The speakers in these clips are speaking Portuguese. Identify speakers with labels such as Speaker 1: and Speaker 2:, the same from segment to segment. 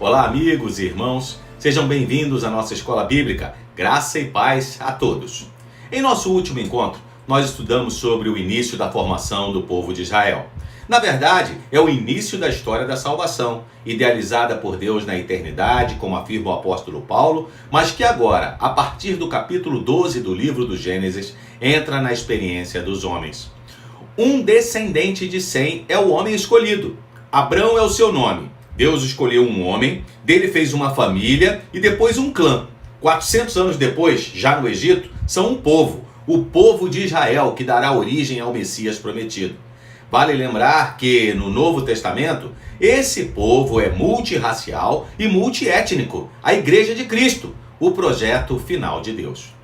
Speaker 1: Olá, amigos e irmãos, sejam bem-vindos à nossa escola bíblica. Graça e paz a todos. Em nosso último encontro, nós estudamos sobre o início da formação do povo de Israel. Na verdade, é o início da história da salvação, idealizada por Deus na eternidade, como afirma o apóstolo Paulo, mas que agora, a partir do capítulo 12 do livro do Gênesis, entra na experiência dos homens. Um descendente de Sem é o homem escolhido. Abrão é o seu nome. Deus escolheu um homem, dele fez uma família e depois um clã. 400 anos depois, já no Egito, são um povo, o povo de Israel, que dará origem ao Messias prometido. Vale lembrar que, no Novo Testamento, esse povo é multirracial e multiétnico, a Igreja de Cristo, o projeto final de Deus.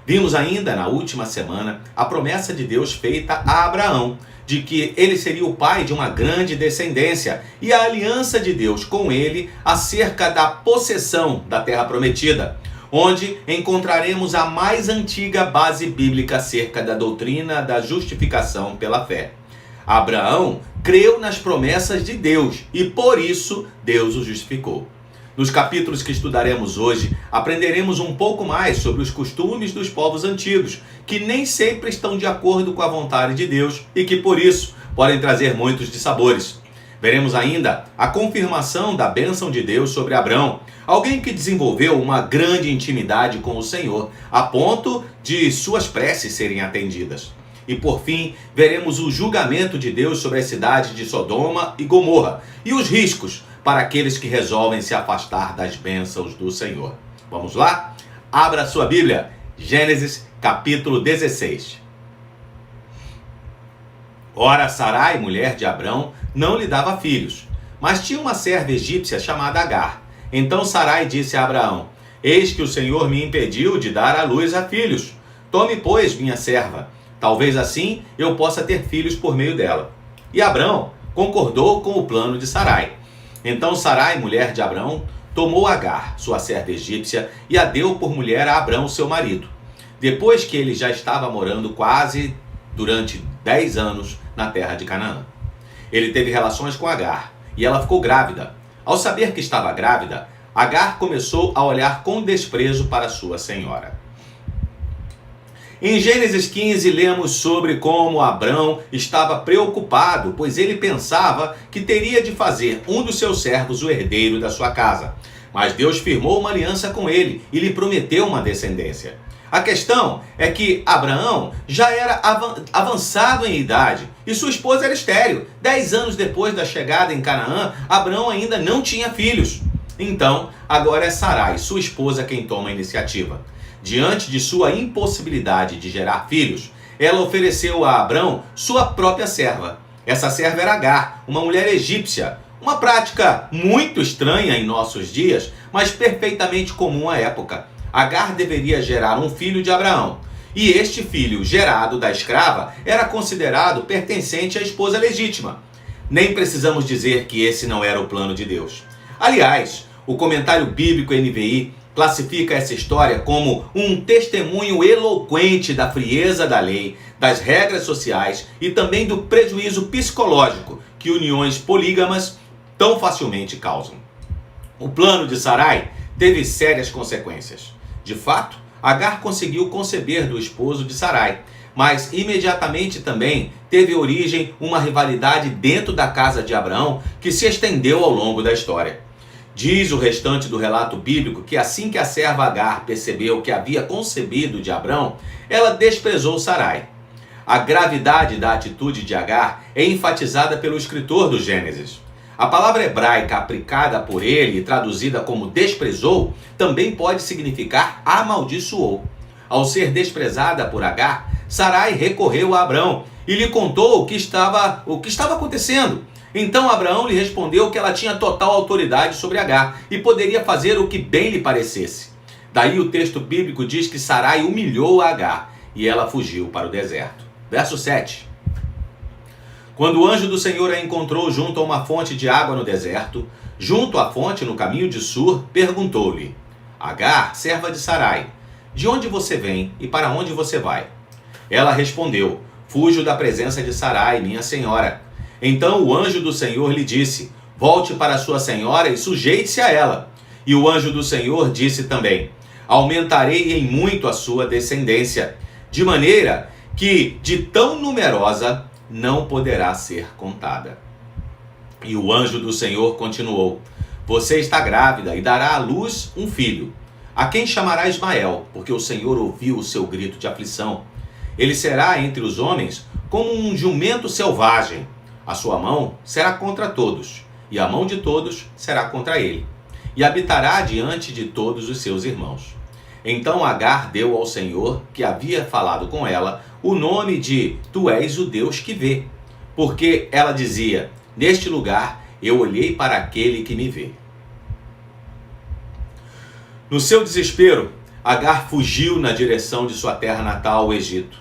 Speaker 1: Vimos ainda, na última semana, a promessa de Deus feita a Abraão, de que ele seria o pai de uma grande descendência, e a aliança de Deus com ele acerca da possessão da terra prometida, onde encontraremos a mais antiga base bíblica acerca da doutrina da justificação pela fé. Abraão creu nas promessas de Deus e por isso Deus o justificou. Nos capítulos que estudaremos hoje, aprenderemos um pouco mais sobre os costumes dos povos antigos, que nem sempre estão de acordo com a vontade de Deus e que, por isso, podem trazer muitos dissabores. Veremos ainda a confirmação da bênção de Deus sobre Abrão, alguém que desenvolveu uma grande intimidade com o Senhor, a ponto de suas preces serem atendidas. E por fim, veremos o julgamento de Deus sobre as cidades de Sodoma e Gomorra e os riscos para aqueles que resolvem se afastar das bênçãos do Senhor. Vamos lá? Abra sua Bíblia, Gênesis capítulo 16. Ora, Sarai, mulher de Abrão, não lhe dava filhos, mas tinha uma serva egípcia chamada Agar. Então Sarai disse a Abraão: Eis que o Senhor me impediu de dar à luz a filhos. Tome, pois, minha serva. Talvez assim eu possa ter filhos por meio dela. E Abrão concordou com o plano de Sarai. Então Sarai, mulher de Abrão, tomou Agar, sua serva egípcia, e a deu por mulher a Abrão, seu marido. Depois que ele já estava morando quase durante 10 anos na terra de Canaã. Ele teve relações com Agar, e ela ficou grávida. Ao saber que estava grávida, Agar começou a olhar com desprezo para sua senhora. Em Gênesis 15, lemos sobre como Abrão estava preocupado, pois ele pensava que teria de fazer um dos seus servos o herdeiro da sua casa. Mas Deus firmou uma aliança com ele e lhe prometeu uma descendência. A questão é que Abraão já era avançado em idade e sua esposa era estéril. 10 anos depois da chegada em Canaã, Abraão ainda não tinha filhos. Então, agora é Sarai, sua esposa, quem toma a iniciativa. Diante de sua impossibilidade de gerar filhos, ela ofereceu a Abrão sua própria serva. Essa serva era Agar, uma mulher egípcia, uma prática muito estranha em nossos dias, mas perfeitamente comum à época. Agar deveria gerar um filho de Abraão, e este filho, gerado da escrava, era considerado pertencente à esposa legítima. Nem precisamos dizer que esse não era o plano de Deus. Aliás, o comentário bíblico NVI classifica essa história como um testemunho eloquente da frieza da lei, das regras sociais e também do prejuízo psicológico que uniões polígamas tão facilmente causam. O plano de Sarai teve sérias consequências. De fato, Agar conseguiu conceber do esposo de Sarai, mas imediatamente também teve origem uma rivalidade dentro da casa de Abraão que se estendeu ao longo da história. Diz o restante do relato bíblico que assim que a serva Agar percebeu que havia concebido de Abrão, ela desprezou Sarai. A gravidade da atitude de Agar é enfatizada pelo escritor do Gênesis. A palavra hebraica aplicada por ele e traduzida como desprezou também pode significar amaldiçoou. Ao ser desprezada por Agar, Sarai recorreu a Abrão e lhe contou o que estava acontecendo. Então Abraão lhe respondeu que ela tinha total autoridade sobre Agar e poderia fazer o que bem lhe parecesse. Daí o texto bíblico diz que Sarai humilhou Agar e ela fugiu para o deserto. Verso 7. Quando o anjo do Senhor a encontrou junto a uma fonte de água no deserto, junto à fonte no caminho de Sur, perguntou-lhe: Agar, serva de Sarai, de onde você vem e para onde você vai? Ela respondeu: Fujo da presença de Sarai, minha senhora. Então o anjo do Senhor lhe disse: volte para sua senhora e sujeite-se a ela. E o anjo do Senhor disse também: aumentarei em muito a sua descendência, de maneira que de tão numerosa não poderá ser contada. E o anjo do Senhor continuou: você está grávida e dará à luz um filho, a quem chamará Ismael, porque o Senhor ouviu o seu grito de aflição. Ele será entre os homens como um jumento selvagem. A sua mão será contra todos, e a mão de todos será contra ele. E habitará diante de todos os seus irmãos. Então Agar deu ao Senhor, que havia falado com ela, o nome de Tu és o Deus que vê. Porque ela dizia: neste lugar eu olhei para aquele que me vê. No seu desespero, Agar fugiu na direção de sua terra natal, o Egito.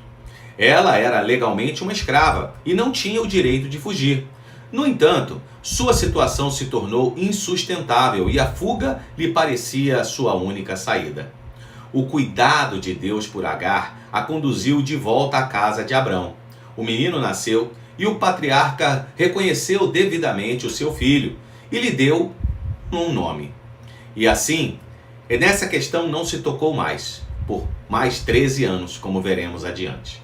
Speaker 1: Ela era legalmente uma escrava e não tinha o direito de fugir. No entanto, sua situação se tornou insustentável e a fuga lhe parecia a sua única saída. O cuidado de Deus por Agar a conduziu de volta à casa de Abrão. O menino nasceu e o patriarca reconheceu devidamente o seu filho e lhe deu um nome. E assim, nessa questão não se tocou mais, por mais 13 anos, como veremos adiante.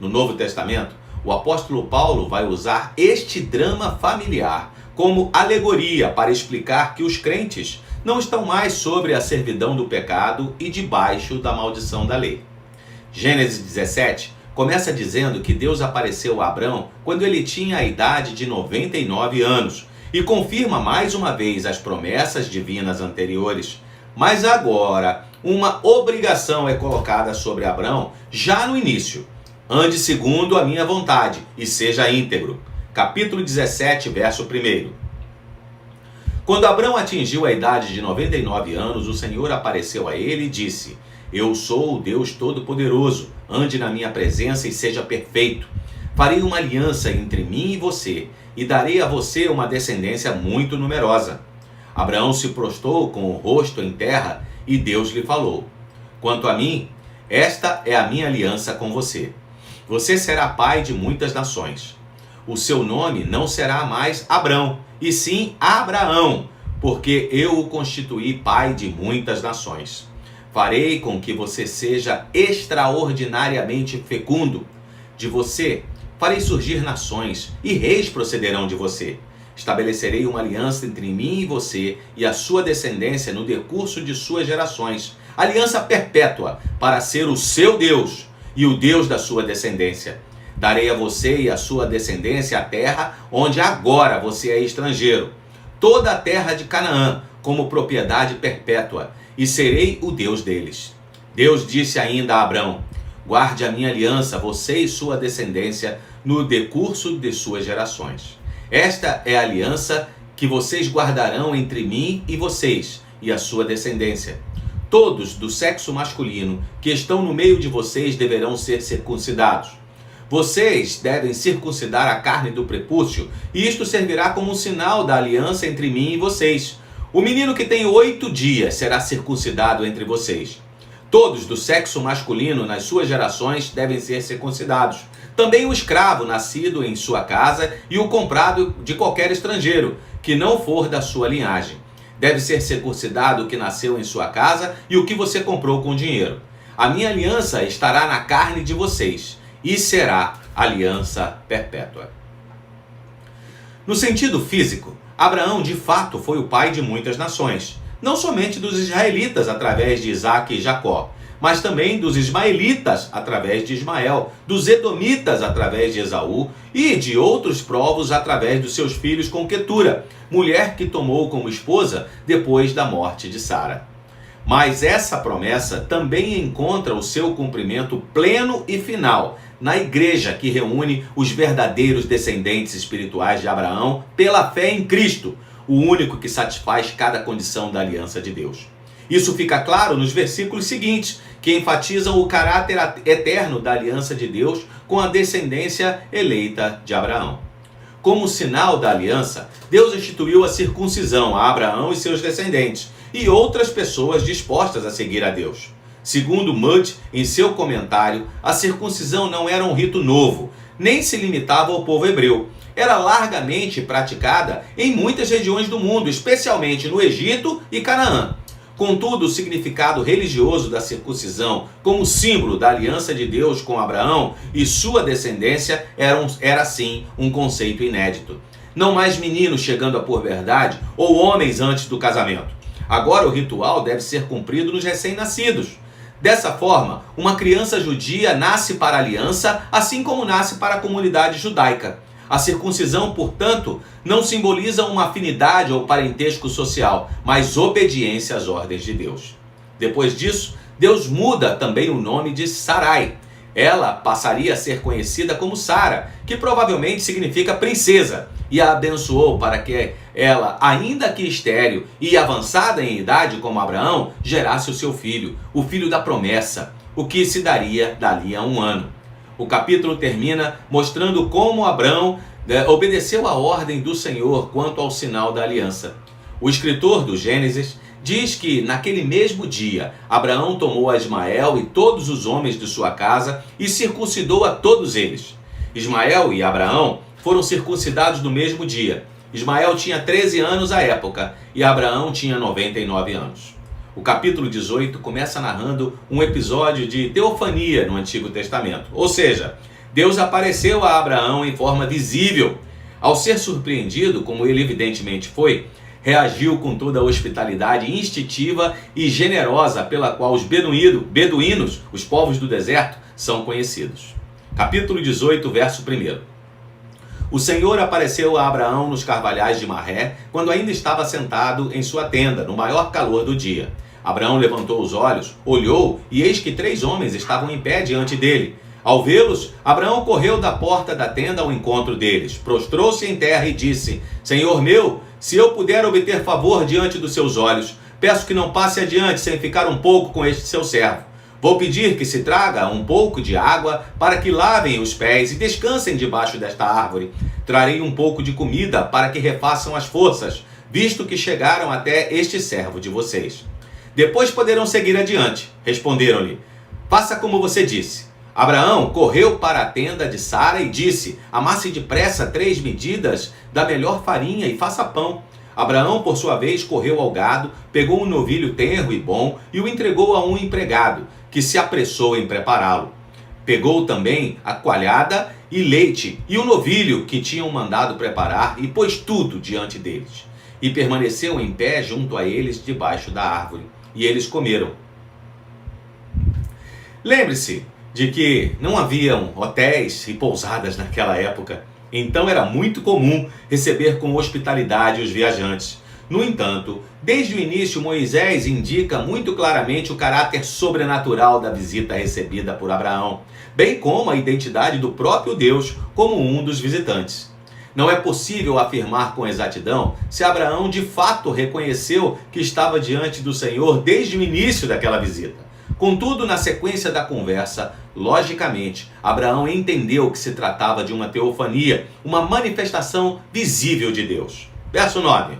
Speaker 1: No Novo Testamento, o apóstolo Paulo vai usar este drama familiar como alegoria para explicar que os crentes não estão mais sobre a servidão do pecado e debaixo da maldição da lei. Gênesis 17 começa dizendo que Deus apareceu a Abrão quando ele tinha a idade de 99 anos e confirma mais uma vez as promessas divinas anteriores. Mas agora, uma obrigação é colocada sobre Abrão já no início. Ande segundo a minha vontade e seja íntegro. Capítulo 17, verso 1. Quando Abrão atingiu a idade de 99 anos, o Senhor apareceu a ele e disse: eu sou o Deus Todo-Poderoso, ande na minha presença e seja perfeito. Farei uma aliança entre mim e você, e darei a você uma descendência muito numerosa. Abraão se prostrou com o rosto em terra e Deus lhe falou: quanto a mim, esta é a minha aliança com você. Você será pai de muitas nações. O seu nome não será mais Abrão, e sim Abraão, porque eu o constituí pai de muitas nações. Farei com que você seja extraordinariamente fecundo. De você farei surgir nações, e reis procederão de você. Estabelecerei uma aliança entre mim e você e a sua descendência no decurso de suas gerações. Aliança perpétua, para ser o seu Deus e o Deus da sua descendência. Darei a você e a sua descendência a terra onde agora você é estrangeiro, toda a terra de Canaã, como propriedade perpétua, e serei o Deus deles. Deus disse ainda a Abrão: guarde a minha aliança, você e sua descendência, no decurso de suas gerações. Esta é a aliança que vocês guardarão entre mim e vocês, e a sua descendência. Todos do sexo masculino que estão no meio de vocês deverão ser circuncidados. Vocês devem circuncidar a carne do prepúcio, e isto servirá como um sinal da aliança entre mim e vocês. O menino que tem 8 dias será circuncidado entre vocês. Todos do sexo masculino nas suas gerações devem ser circuncidados. Também o escravo nascido em sua casa e o comprado de qualquer estrangeiro, que não for da sua linhagem. Deve ser circuncidado o que nasceu em sua casa e o que você comprou com dinheiro. A minha aliança estará na carne de vocês, e será aliança perpétua. No sentido físico, Abraão de fato foi o pai de muitas nações, não somente dos israelitas através de Isaque e Jacó, mas também dos ismaelitas através de Ismael, dos edomitas através de Esaú e de outros povos através dos seus filhos com Quetura, mulher que tomou como esposa depois da morte de Sara. Mas essa promessa também encontra o seu cumprimento pleno e final na igreja que reúne os verdadeiros descendentes espirituais de Abraão pela fé em Cristo, o único que satisfaz cada condição da aliança de Deus. Isso fica claro nos versículos seguintes, que enfatizam o caráter eterno da aliança de Deus com a descendência eleita de Abraão. Como sinal da aliança, Deus instituiu a circuncisão a Abraão e seus descendentes e outras pessoas dispostas a seguir a Deus. Segundo Mudd, em seu comentário, a circuncisão não era um rito novo, nem se limitava ao povo hebreu. era largamente praticada em muitas regiões do mundo, especialmente no Egito e Canaã. Contudo, o significado religioso da circuncisão, como símbolo da aliança de Deus com Abraão e sua descendência, era sim um conceito inédito. Não mais meninos chegando à puberdade ou homens antes do casamento. Agora o ritual deve ser cumprido nos recém-nascidos. Dessa forma, uma criança judia nasce para a aliança, assim como nasce para a comunidade judaica. A circuncisão, portanto, não simboliza uma afinidade ou parentesco social, mas obediência às ordens de Deus. Depois disso, Deus muda também o nome de Sarai. Ela passaria a ser conhecida como Sara, que provavelmente significa princesa, e a abençoou para que ela, ainda que estéril e avançada em idade como Abraão, gerasse o seu filho, o filho da promessa, o que se daria dali a 1 ano. O capítulo termina mostrando como Abraão obedeceu a ordem do Senhor quanto ao sinal da aliança. O escritor do Gênesis diz que naquele mesmo dia Abraão tomou a Ismael e todos os homens de sua casa e circuncidou a todos eles. Ismael e Abraão foram circuncidados no mesmo dia. Ismael tinha 13 anos à época e Abraão tinha 99 anos. O capítulo 18 começa narrando um episódio de teofania no Antigo Testamento. Ou seja, Deus apareceu a Abraão em forma visível. Ao ser surpreendido, como ele evidentemente foi, reagiu com toda a hospitalidade instintiva e generosa pela qual os beduínos, os povos do deserto, são conhecidos. Capítulo 18, verso 1. O Senhor apareceu a Abraão nos carvalhais de Marré, quando ainda estava sentado em sua tenda, no maior calor do dia. Abraão levantou os olhos, olhou, e eis que 3 homens estavam em pé diante dele. Ao vê-los, Abraão correu da porta da tenda ao encontro deles, prostrou-se em terra e disse: Senhor meu, se eu puder obter favor diante dos seus olhos, peço que não passe adiante sem ficar um pouco com este seu servo. Vou pedir que se traga um pouco de água para que lavem os pés e descansem debaixo desta árvore. Trarei um pouco de comida para que refaçam as forças, visto que chegaram até este servo de vocês. Depois poderão seguir adiante. Responderam-lhe: Faça como você disse. Abraão correu para a tenda de Sara e disse: Amasse depressa 3 medidas da melhor farinha e faça pão. Abraão, por sua vez, correu ao gado, pegou um novilho tenro e bom e o entregou a um empregado, que se apressou em prepará-lo. Pegou também a coalhada e leite e o novilho que tinham mandado preparar e pôs tudo diante deles. E permaneceu em pé junto a eles debaixo da árvore. E eles comeram. Lembre-se de que não haviam hotéis e pousadas naquela época, então era muito comum receber com hospitalidade os viajantes. No entanto, desde o início Moisés indica muito claramente o caráter sobrenatural da visita recebida por Abraão, bem como a identidade do próprio Deus como um dos visitantes. Não é possível afirmar com exatidão se Abraão de fato reconheceu que estava diante do Senhor desde o início daquela visita. Contudo, na sequência da conversa, logicamente, Abraão entendeu que se tratava de uma teofania, uma manifestação visível de Deus. Verso 9.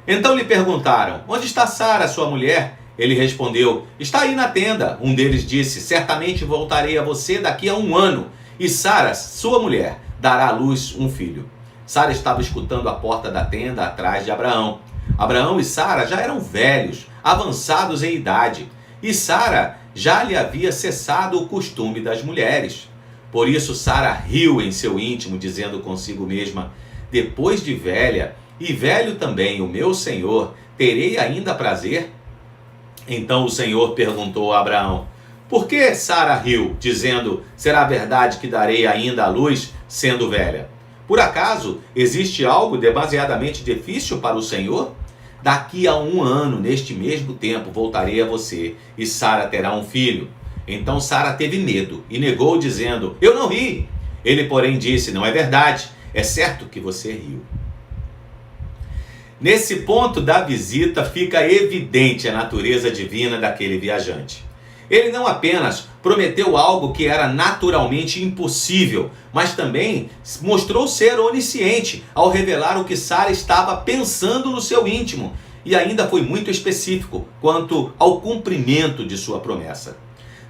Speaker 1: Então lhe perguntaram: Onde está Sara, sua mulher? Ele respondeu: Está aí na tenda. Um deles disse: Certamente voltarei a você daqui a 1 ano, e Sara, sua mulher, dará à luz um filho. Sara estava escutando a porta da tenda atrás de Abraão. Abraão e Sara já eram velhos, avançados em idade, e Sara já lhe havia cessado o costume das mulheres. Por isso Sara riu em seu íntimo, dizendo consigo mesma: Depois de velha, e velho também o meu senhor, terei ainda prazer? Então o Senhor perguntou a Abraão: Por que Sara riu, dizendo: Será verdade que darei ainda à luz, sendo velha? Por acaso existe algo demasiadamente difícil para o Senhor? Daqui a 1 ano, neste mesmo tempo, voltarei a você, e Sara terá um filho. Então Sara teve medo e negou, dizendo: Eu não ri. Ele, porém, disse: Não é verdade, é certo que você riu. Nesse ponto da visita fica evidente a natureza divina daquele viajante. Ele não apenas prometeu algo que era naturalmente impossível, mas também mostrou ser onisciente ao revelar o que Sara estava pensando no seu íntimo, e ainda foi muito específico quanto ao cumprimento de sua promessa.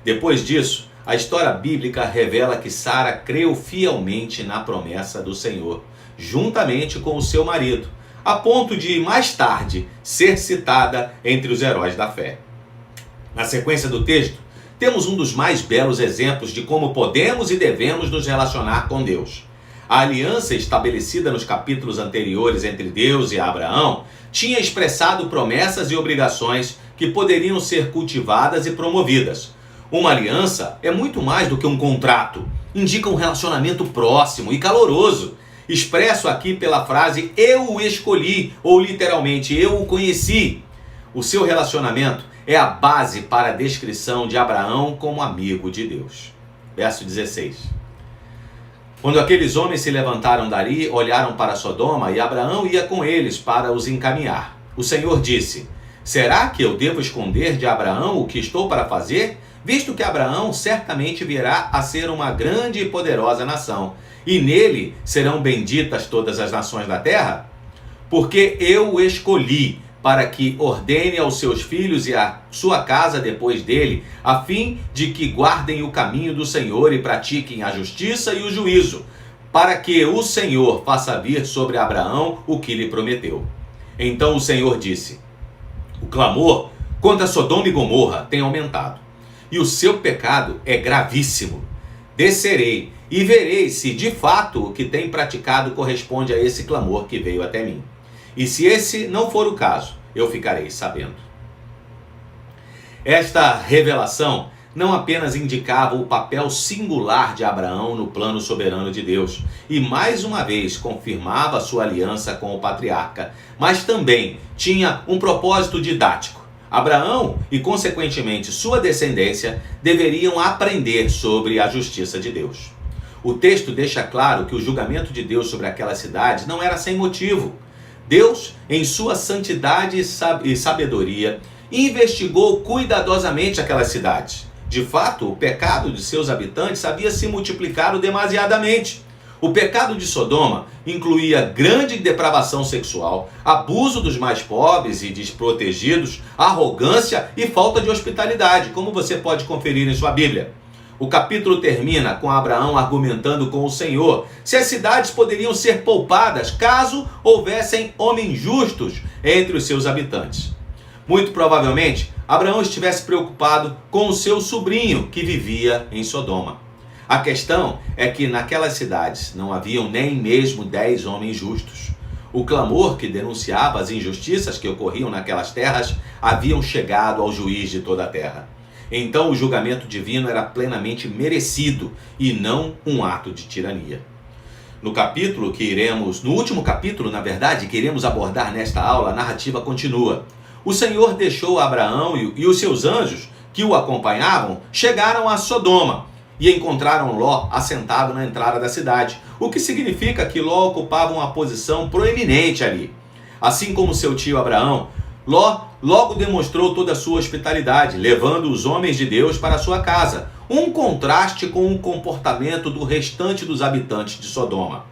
Speaker 1: Depois disso, A história bíblica revela que Sara creu fielmente na promessa do Senhor, juntamente com o seu marido, a ponto de, mais tarde, ser citada entre os heróis da fé. Na sequência do texto, temos um dos mais belos exemplos de como podemos e devemos nos relacionar com Deus. A aliança estabelecida nos capítulos anteriores entre Deus e Abraão tinha expressado promessas e obrigações que poderiam ser cultivadas e promovidas. Uma aliança é muito mais do que um contrato. Indica um relacionamento próximo e caloroso, expresso aqui pela frase "eu o escolhi", ou literalmente "eu o conheci". O seu relacionamento é a base para a descrição de Abraão como amigo de Deus. Verso 16. Quando aqueles homens se levantaram dali, olharam para Sodoma, e Abraão ia com eles para os encaminhar. O Senhor disse: "Será que eu devo esconder de Abraão o que estou para fazer? Visto que Abraão certamente virá a ser uma grande e poderosa nação, e nele serão benditas todas as nações da terra? Porque eu o escolhi para que ordene aos seus filhos e à sua casa depois dele, a fim de que guardem o caminho do Senhor e pratiquem a justiça e o juízo, para que o Senhor faça vir sobre Abraão o que lhe prometeu." Então o Senhor disse: "O clamor contra Sodoma e Gomorra tem aumentado, e o seu pecado é gravíssimo. Descerei e verei se de fato o que tem praticado corresponde a esse clamor que veio até mim. E se esse não for o caso, eu ficarei sabendo." Esta revelação não apenas indicava o papel singular de Abraão no plano soberano de Deus, e mais uma vez confirmava sua aliança com o patriarca, mas também tinha um propósito didático. Abraão e, consequentemente, sua descendência deveriam aprender sobre a justiça de Deus. O texto deixa claro que o julgamento de Deus sobre aquela cidade não era sem motivo. Deus, em sua santidade e sabedoria, investigou cuidadosamente aquelas cidades. De fato, o pecado de seus habitantes havia se multiplicado demasiadamente. O pecado de Sodoma incluía grande depravação sexual, abuso dos mais pobres e desprotegidos, arrogância e falta de hospitalidade, como você pode conferir em sua Bíblia. O capítulo termina com Abraão argumentando com o Senhor se as cidades poderiam ser poupadas caso houvessem homens justos entre os seus habitantes. Muito provavelmente, Abraão estivesse preocupado com o seu sobrinho que vivia em Sodoma. A questão é que naquelas cidades não haviam nem mesmo 10 homens justos. O clamor que denunciava as injustiças que ocorriam naquelas terras haviam chegado ao juiz de toda a terra. Então o julgamento divino era plenamente merecido e não um ato de tirania. No último capítulo, que iremos abordar nesta aula, a narrativa continua. O Senhor deixou Abraão e os seus anjos que o acompanhavam chegaram a Sodoma e encontraram Ló assentado na entrada da cidade, o que significa que Ló ocupava uma posição proeminente ali. Assim como seu tio Abraão, Ló logo demonstrou toda a sua hospitalidade, levando os homens de Deus para sua casa, um contraste com o comportamento do restante dos habitantes de Sodoma.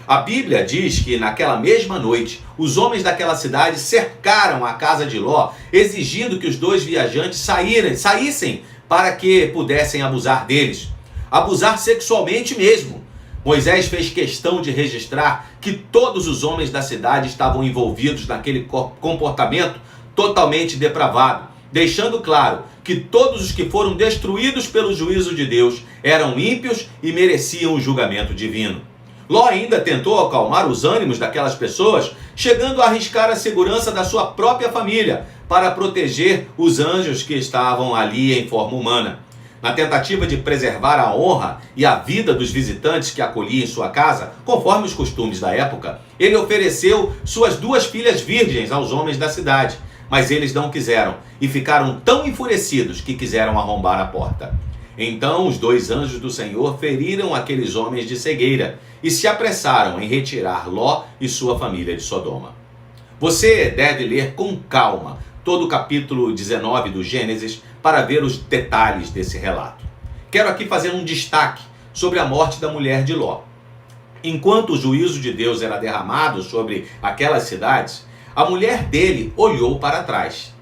Speaker 1: A Bíblia diz que naquela mesma noite, os homens daquela cidade cercaram a casa de Ló, exigindo que os dois viajantes saíssem para que pudessem abusar deles. Abusar sexualmente mesmo. Moisés fez questão de registrar que todos os homens da cidade estavam envolvidos naquele comportamento totalmente depravado, deixando claro que todos os que foram destruídos pelo juízo de Deus eram ímpios e mereciam o julgamento divino. Ló ainda tentou acalmar os ânimos daquelas pessoas, chegando a arriscar a segurança da sua própria família para proteger os anjos que estavam ali em forma humana. Na tentativa de preservar a honra e a vida dos visitantes que acolhia em sua casa, conforme os costumes da época, ele ofereceu suas 2 filhas virgens aos homens da cidade, mas eles não quiseram e ficaram tão enfurecidos que quiseram arrombar a porta. Então os 2 anjos do Senhor feriram aqueles homens de cegueira e se apressaram em retirar Ló e sua família de Sodoma. Você deve ler com calma todo o capítulo 19 do Gênesis para ver os detalhes desse relato. Quero aqui fazer um destaque sobre a morte da mulher de Ló. Enquanto o juízo de Deus era derramado sobre aquelas cidades, a mulher dele olhou para trás.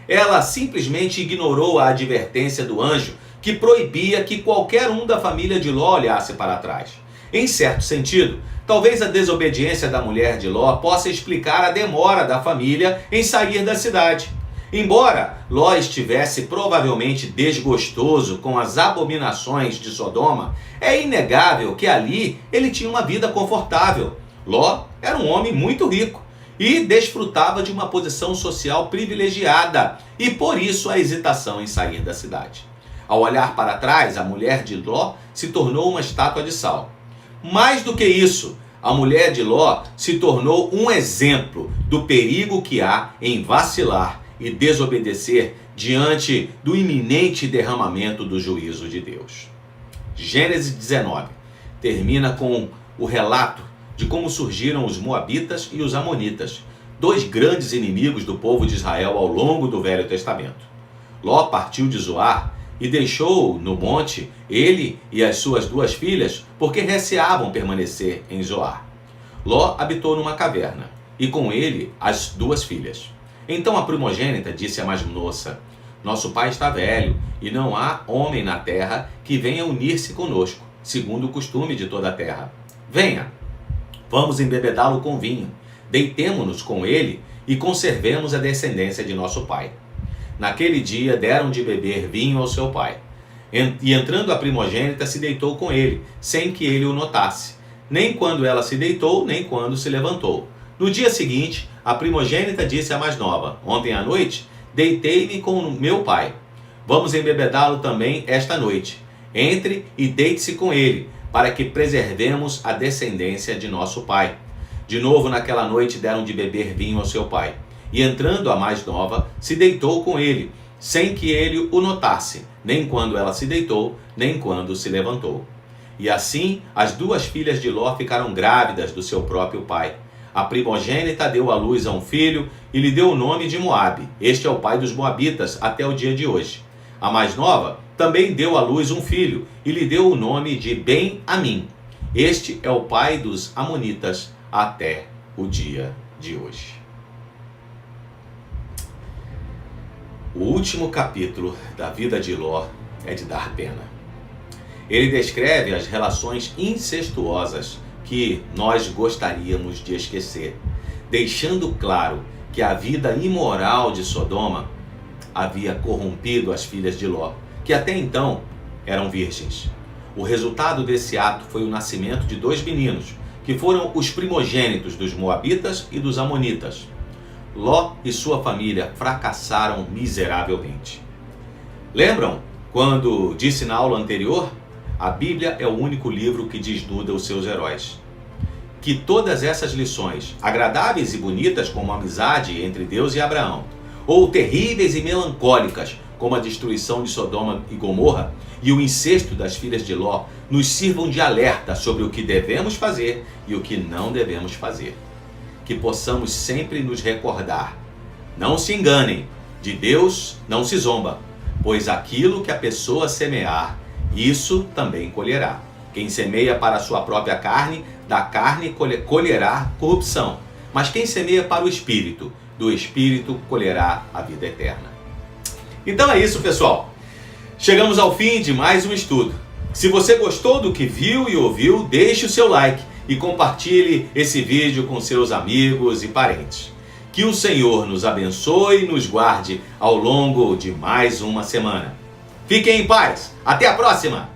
Speaker 1: Ela simplesmente ignorou a advertência do anjo que proibia que qualquer um da família de Ló olhasse para trás. Em certo sentido, talvez a desobediência da mulher de Ló possa explicar a demora da família em sair da cidade. Embora Ló estivesse provavelmente desgostoso com as abominações de Sodoma, é inegável que ali ele tinha uma vida confortável. Ló era um homem muito rico e desfrutava de uma posição social privilegiada, e por isso a hesitação em sair da cidade. Ao olhar para trás, a mulher de Ló se tornou uma estátua de sal. Mais do que isso, a mulher de Ló se tornou um exemplo do perigo que há em vacilar e desobedecer diante do iminente derramamento do juízo de Deus. Gênesis 19 termina com o relato de como surgiram os Moabitas e os Amonitas, dois grandes inimigos do povo de Israel ao longo do Velho Testamento. Ló partiu de Zoar e deixou no monte ele e as suas duas filhas, porque receavam permanecer em Zoar. Ló habitou numa caverna, e com ele as duas filhas. Então a primogênita disse à mais moça: nosso pai está velho, e não há homem na terra que venha unir-se conosco, segundo o costume de toda a terra. Venha, vamos embebedá-lo com vinho, deitemo-nos com ele e conservemos a descendência de nosso pai. Naquele dia deram de beber vinho ao seu pai. E entrando a primogênita se deitou com ele, sem que ele o notasse, nem quando ela se deitou, nem quando se levantou. No dia seguinte, a primogênita disse à mais nova: ontem à noite deitei-me com meu pai. Vamos embebedá-lo também esta noite. Entre e deite-se com ele, para que preservemos a descendência de nosso pai. De novo naquela noite deram de beber vinho ao seu pai. E entrando a mais nova, se deitou com ele, sem que ele o notasse, nem quando ela se deitou, nem quando se levantou. E assim as duas filhas de Ló ficaram grávidas do seu próprio pai. A primogênita deu à luz a um filho e lhe deu o nome de Moabe. Este é o pai dos Moabitas até o dia de hoje. A mais nova também deu à luz um filho e lhe deu o nome de Ben-Amim. Este é o pai dos Amonitas até o dia de hoje. O último capítulo da vida de Ló é de dar pena. Ele descreve as relações incestuosas que nós gostaríamos de esquecer, deixando claro que a vida imoral de Sodoma havia corrompido as filhas de Ló, que até então eram virgens. O resultado desse ato foi o nascimento de dois meninos, que foram os primogênitos dos Moabitas e dos Amonitas. Ló e sua família fracassaram miseravelmente. Lembram quando disse na aula anterior? A Bíblia é o único livro que desnuda os seus heróis. Que todas essas lições, agradáveis e bonitas como a amizade entre Deus e Abraão, ou terríveis e melancólicas como a destruição de Sodoma e Gomorra e o incesto das filhas de Ló, nos sirvam de alerta sobre o que devemos fazer e o que não devemos fazer. Que possamos sempre nos recordar: não se enganem, de Deus não se zomba, pois aquilo que a pessoa semear, isso também colherá. Quem semeia para a sua própria carne, da carne colherá corrupção. Mas quem semeia para o Espírito, do Espírito colherá a vida eterna. Então é isso, pessoal. Chegamos ao fim de mais um estudo. Se você gostou do que viu e ouviu, deixe o seu like e compartilhe esse vídeo com seus amigos e parentes. Que o Senhor nos abençoe e nos guarde ao longo de mais uma semana. Fiquem em paz. Até a próxima!